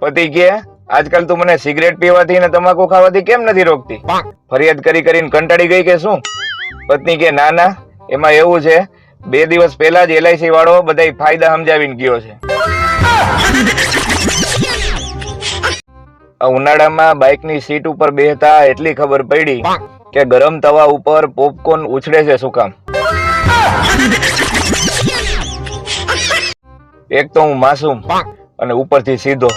પતિ કે આજકાલ તું મને સિગરેટ પીવાથી ને તમાકુ ખાવાથી કેમ નથી રોકતી? ફરિયાદ કરી કરીને કંટાળી ગઈ કે શું? પત્ની કે ના ના, એમાં એવું છે 2 દિવસ પહેલા જ LIC વાળો બધા ફાયદા સમજાવીને ગયો છે. ઉનાળામાં બાઇકની સીટ ઉપર બેહતા એટલી ખબર પડી કે ગરમ તવા ઉપર પોપકોર્ન ઉછળે છે શું કામ? એક તો હું માસૂમ અને ઉપરથી સીધો.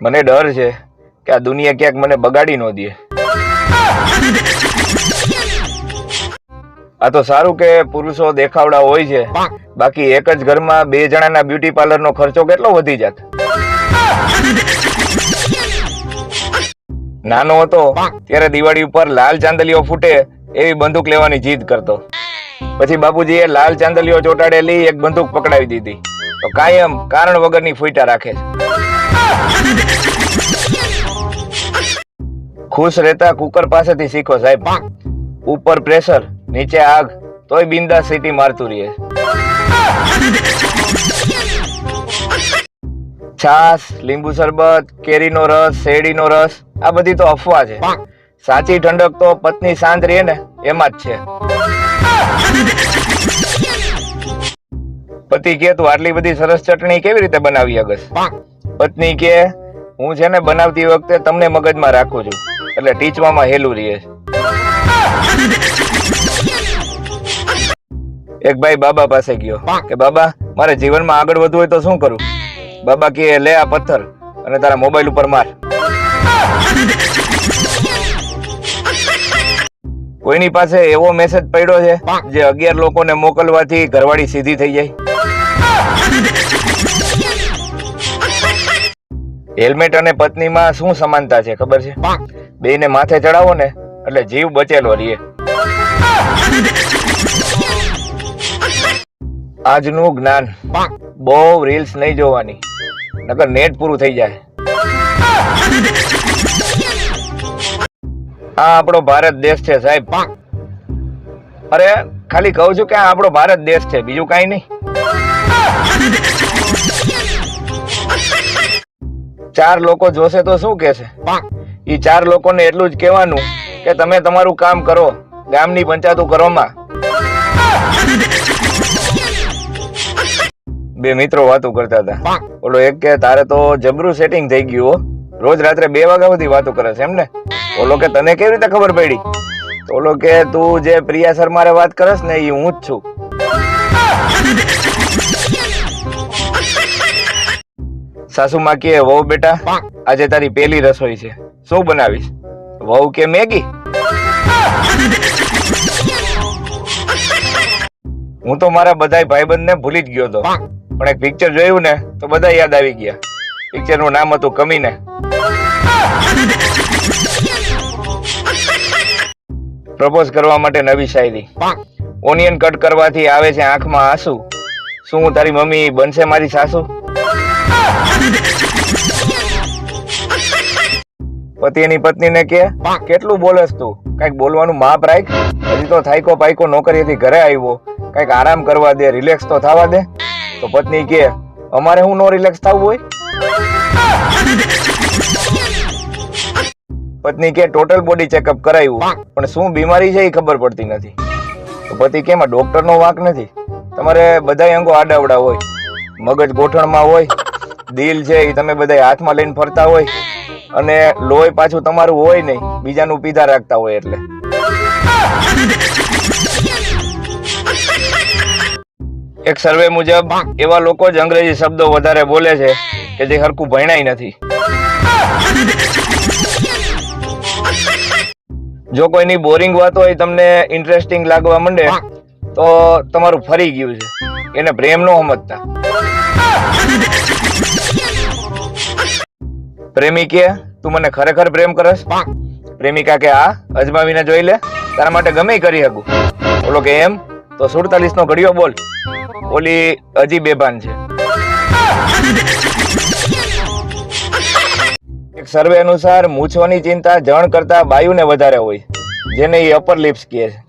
મને ડર છે કે આ દુનિયા ક્યાંક મને બગાડી ન દે. આ તો સારું કે પુરુષો દેખાવડા હોય છે, બાકી એક જ ઘરમાં 2 જણાના બ્યુટી પાર્લર નો ખર્ચો કેટલો વધી જાત. નાનો હતો ત્યારે દિવાળી ઉપર લાલ ચાંદલીઓ ફૂટે એવી બંદૂક લેવાની જીદ કરતો. પછી બાપુજીએ લાલ ચાંદલીઓ ચોંટાડેલી એક બંદૂક પકડાવી દીધી, તો કાયમ કારણ વગરની ફૂટા રાખે છે. ખુશ રહેતા કુકર પાસેથી શીખો સાહેબ. ઉપર પ્રેશર, નીચે આગ, તોય બિંદાસ સીટી મારતું રહે. છાસ, લીંબુ શરબત, કેરીનો રસ, શેરડીનો રસ, આ બધી તો અફવા છે. સાચી ઠંડક તો પત્ની શાંત રહે ને એમાં જ છે. પતિ કે તું આટલી બધી સરસ ચટણી કેવી રીતે બનાવી હગસ? પત્ની કે હું છે ને બનાવતી વખતે તમને મગજમાં રાખું છું, એટલે ટીચવામાં હેલું રહે. એક ભાઈ બાબા પાસે ગયો કે બાબા મારે જીવનમાં આગળ વધવું હોય તો શું કરું? બાબા કે લે આ પથ્થર અને તારા મોબાઈલ ઉપર માર. કોઈની પાસે એવો મેસેજ પડ્યો છે જે 11 લોકોને મોકલવાથી ઘરવાળી સીધી થઈ જાય? હેલ્મેટ અને પત્નીમાં શું સમાનતા છે ખબર છે? બેયને માથે ચડાવો ને એટલે જીવ બચેલો રહે. આજનું જ્ઞાન, બહુ રીલ્સ નહીં જોવાની, નકર નેટ પૂરું થઈ જાય. આ આપણો ભારત દેશ છે સાહેબ. અરે ખાલી કહું છું કે આ આપણો ભારત દેશ છે, બીજું કઈ નહીં. 4 લોકો જોશે તો શું કહેશે? એ 4 લોકોને એટલું જ કહેવાનું કે તમે તમારું કામ કરો, ગામની પંચાયતું કરવામાં. 2 મિત્રો વાતો કરતા હતા. ઓલો એક કે તારે તો જબરું સેટિંગ થઈ ગયું, રોજ રાત્રે 2 વાગ્યા સુધી વાતો કરે છે એમ ને? ઓલો કે તને કેવી રીતે ખબર પડી? તો ઓલો કે તું જે પ્રિયા શર્મારે વાત કરસ ને એ હું જ છું. સાસુમાં કે વહુ બેટા આજે તારી પહેલી રસોઈ છે, શું બનાવીશ? વહુ કે મેગી. હું તો મારા બધા ભાઈબંધને ભૂલી જ ગયો હતો, પણ એક પિક્ચર જોયું ને તો બધા યાદ આવી ગયા. પિક્ચર નું નામ હતું કમીને. પ્રપોઝ કરવા માટે નવી શાયરી. ઓનિયન કટ કરવાથી આવે છે આંખમાં આંસુ, શું તારી મમ્મી બનશે મારી સાસુ? પતિ એની પત્નીને કે કેટલું બોલસ તું, કઈક બોલવાનું માપ રાખ. હજી તો થાયકો પાયકો નોકરીએથી ઘરે આવ્યો, કઈક આરામ કરવા દે, રિલેક્સ તો થવા દે. તો પત્ની કે અમારે હું નો રિલેક્સ થવું હોય? પત્ની કે ટોટલ બોડી ચેકઅપ કરાવ્યું, પણ શું બીમારી છે એ ખબર પડતી નથી. તો પતિ કે એમાં ડોક્ટરનો વાંક નથી, તમારે બધા અંગો આડાવડા હોય, મગજ ગોઠણમાં હોય, દિલ છે એ તમે બધા હાથમાં લઈને ફરતા હોય, અને લોહી પાછું તમારું હોય નહીં, બીજાનું પીધા રાખતા હોય. એટલે એક સર્વે મુજબ એવા લોકો જ અંગ્રેજી શબ્દો વધારે બોલે છે કે જે હરખું ભણાય નથી. જો કોઈની બોરિંગ વાત હોય તમને ઇન્ટરેસ્ટિંગ લાગવા માંડે તો તમારું ફરી ગયું છે, એને પ્રેમ નો સમજતા. પ્રેમી કે તું મને ખરેખર પ્રેમ કરસ? પ્રેમિકા કે આ અજમાવીને જોઈ લે, તારા માટે ગમે કરી શકું. ઓલો કે એમ? તો 47 નો ઘડિયો બોલ. ઓલી હજી બેભાન છે. એક સર્વે અનુસાર મૂછવાની ચિંતા જણ કરતા બાયુને વધારે હોય, જેને એ અપર લિપ્સ કહે છે.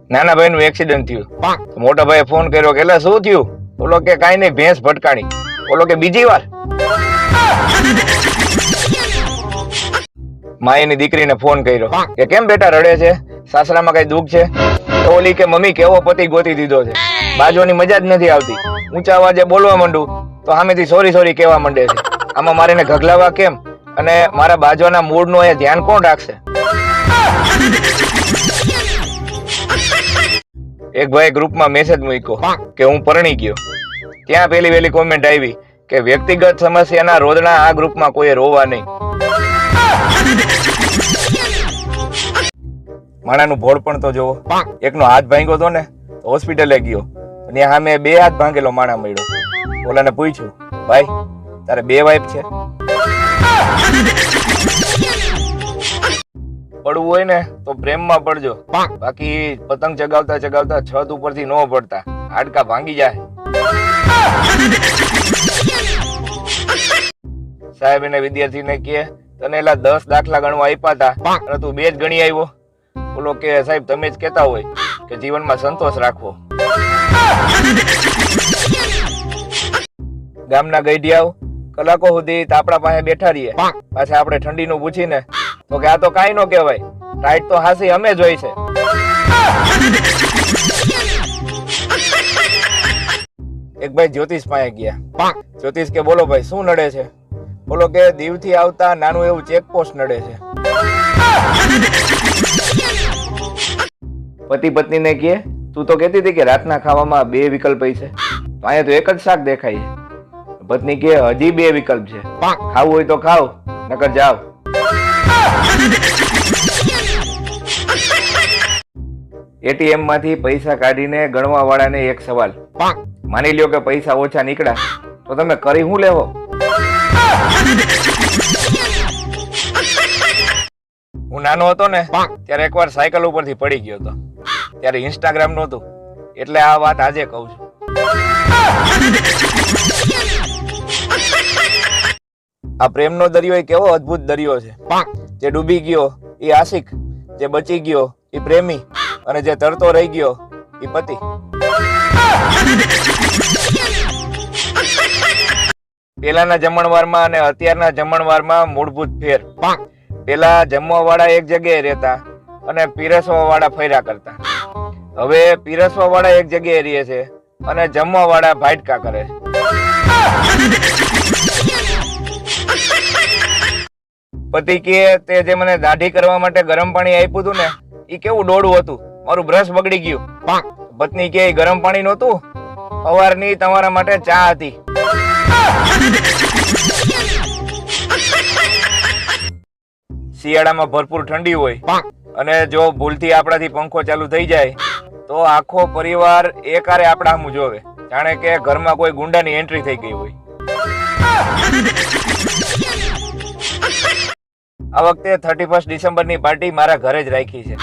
નાના ભાઈ નું એક્સિડન્ટ થયું, મોટા ભાઈએ ફોન કર્યો કે શું થયું? ઓલો કે કાંઈ નહીં, ભેંસ ભટકાણી. ઓલો કે બીજી વાર. માએની દીકરીને ફોન કર્યો કે કેમ બેટા રડે છે, સાસરામાં કઈ દુઃખ છે? તો ઓલી કે મમ્મી કેવો પતિ ગોતી દીધો છે, બાજવાની મજા જ નથી આવતી. ઊંચા અવાજે બોલવા માંડું તો સામેથી સોરી સોરી કહેવા માંડે છે. આમાં મારે એને ઘગલાવા કેમ, અને મારા બાજવાના મૂડનું એ ધ્યાન કોણ રાખશે? એક ભાઈ ગ્રુપમાં મેસેજ મૂક્યો કે હું પરણી ગયો. ત્યાં પેલી વેલી કોમેન્ટ આવી કે વ્યક્તિગત સમસ્યાના રોદણા આ ગ્રુપમાં કોઈ રોવા નહીં. માણાનું ભોળ પણ તો જોવો. એકનો હાથ ભાંગ્યો હતો ને, હોસ્પિટલે ગયો અને સામે 2 હાથ ભાંગેલો માણા મળ્યો. ઓલાને પૂછ્યું, ભાઈ તારે 2 વાઈફ છે? પડવું હોય ને તો પ્રેમમાં પડજો, બાકી પતંગ ચગાવતા ચગાવતા છત ઉપરથી ન પડતા, હાડકા ભાંગી જાય. સાહેબ એને વિદ્યાર્થીને કહે તને એલા 10 દાખલા ગણવા આપ્યા હતા અને તું 2 જ ગણી આવ્યો. બોલો કે સાહેબ તમે જ કહેતા હોય કે જીવનમાં સંતોષ રાખવો. ગામના ગઈઢિયાઓ કલાકો સુધી તાપડા પાસે બેઠા રહીએ, પાછા આપણે ઠંડીનું પૂછીને તો કે આ તો કાંઈ ન કહેવાય, ટાઈટ તો હાસી અમે જ હોય છે. એક ભાઈ જ્યોતિષ પાસે ગયા. જ્યોતિષ કે બોલો ભાઈ શું નડે છે? બોલો કે દીવથી આવતા નાનું એવું ચેકપોસ્ટ નડે છે. પતિ પત્નીને કહે તું તો કહેતી હતી કે રાતના ખાવામાં 2 વિકલ્પ છે, તો અહીંયા તો એક જ શાક દેખાય છે. પત્ની કહે હજી 2 વિકલ્પ છે, ખાવું હોય તો ખાવ નકર જાવ. એટીએમ માંથી પૈસા કાઢીને ગણવા વાળાને એક સવાલ, માની લ્યો કે પૈસા ઓછા નીકળ્યા તો તમે કરી શું લેવો? હું નાનો હતો ને ત્યારે એકવાર સાયકલ ઉપરથી પડી ગયો હતો. ત્યારે ઇન્સ્ટાગ્રામ નહોતું, એટલે આ વાત આજે કહું છું. આ પ્રેમનો દરિયો એ કેવો અદ્ભુત દરિયો છે. જે ડૂબી ગયો એ આશિક, જે બચી ગયો એ પ્રેમી, અને જે તરતો રહી ગયો એ પતિ. પેલાના જમણવારમાં અને અત્યારના જમણવારમાં મૂળભૂત ફેર. પેલા જમવા વાળા એક જગ્યાએ રહેતા અને પીરસવા વાળા ફર્યા કરતા. હવે પીરસવા વાળા એક જગ્યાએ રહે છે અને જમવા વાળા ભાટકા કરે છે. પતિ કે તે જે મને દાઢી કરવા માટે ગરમ પાણી આપ્યું હતું ને એ કેવું ડોળું હતું, મારું બ્રશ બગડી ગયું. પત્ની કે ગરમ પાણી નહોતું, સવારની તમારા માટે ચા હતી. શિયાળામાં ભરપૂર ઠંડી હોય અને જો ભૂલથી આપણાથી પંખો ચાલુ થઈ જાય તો આખો પરિવાર એકારે આપણા સામું જોવે, જાણે કે ઘરમાં કોઈ ગુંડાની એન્ટ્રી થઈ ગઈ હોય. આ વખતે 31 ડિસેમ્બરની પાર્ટી મારા ઘરે જ રાખી છે.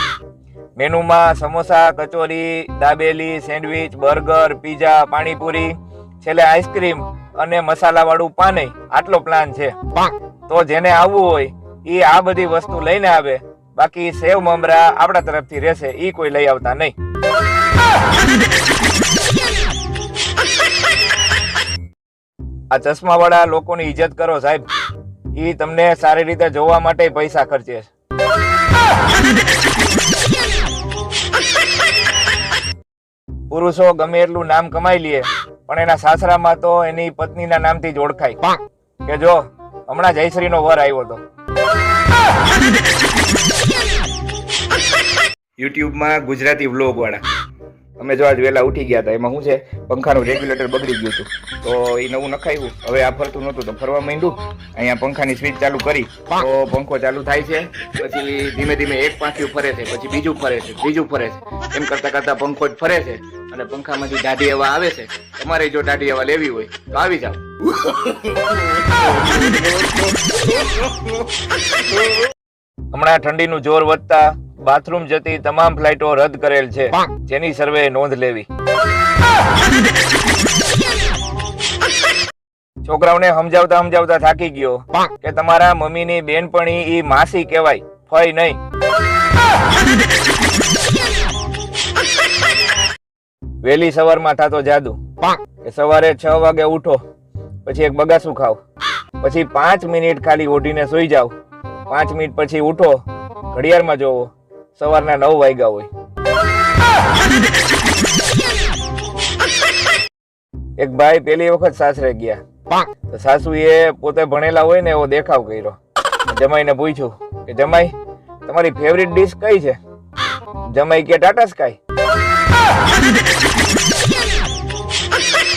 મેનુમાં samosa, kachori, dabeli, sandwich, burger, pizza, panipuri, છેલ્લે આઈસ્ક્રીમ અને મસાલાવાળું પાણી, આટલો પ્લાન છે. તો જેને આવવું હોય એ આ બધી વસ્તુ લઈને આવે, બાકી સેવ મમરા આપણા તરફથી રહેશે, એ કોઈ લઈ આવતા નહીં. આ ચશ્મા વાળા લોકોની ઇજ્જત કરો સાહેબ, ઈ તમને સારી રીતે જોવા માટે પૈસા ખર્ચે છે. પુરુષો ગમે એટલું નામ કમાઈ લે પણ એના સાસરામાં તો એની પત્નીના નામથી જ ઓળખાય. કે જો હમણાં જયશ્રીનો વર આવ્યો હતો. યુટ્યુબમાં ગુજરાતી વ્લોગ વાળા અમે જો આજ વહેલા ઉઠી ગયા હતા, એમાં શું છે પંખાનું રેગ્યુલેટર બગડી ગયું હતું તો એ નવું નખાયું. હવે આ ફરતું નહોતું તો ફરવા માંડ્યું. અહીંયા પંખાની સ્વિચ ચાલુ કરી તો પંખો ચાલુ થાય છે, પછી ધીમે ધીમે એક પાંખિયું ફરે છે, પછી બીજું ફરે છે, ત્રીજું ફરે છે. એમ કરતા કરતા પંખો જ ફરે છે અને પંખામાંથી દાઢી હવા આવે છે. તમારે જો દાઢી હવા લેવી હોય તો આવી જાવ. હમણાં ઠંડીનું જોર વધતા બાથરૂમ જતી તમામ ફ્લાઇટો રદ કરેલ છે, જેની સર્વે નોંધ લેવી. છોકરાઓને સમજાવતા સમજાવતા થાકી ગયો કે તમારા મમ્મીની બેનપણી ઈ માસી કહેવાય, ફઈ નહીં. વહેલી સવારમાં થાતો જાદુ. કે સવારે 6 વાગે ઉઠો, પછી એક બગાસું ખાવ, પછી 5 મિનિટ ખાલી ઓઢીને સૂઈ જાવ, 5 મિનિટ પછી ઉઠો, ઘડિયાળમાં જોવો, સવારના 9 વાગ્યા હોય. એક ભાઈ પેલી વખત સાસરે ગયા, તો સાસુએ પોતે ભણેલા હોય ને એવો દેખાવ કર્યો. જમાઈને પૂછ્યું કે જમાઈ તમારી ફેવરિટ ડિશ કઈ છે? જમાઈ કે ટાટા સ્કાય.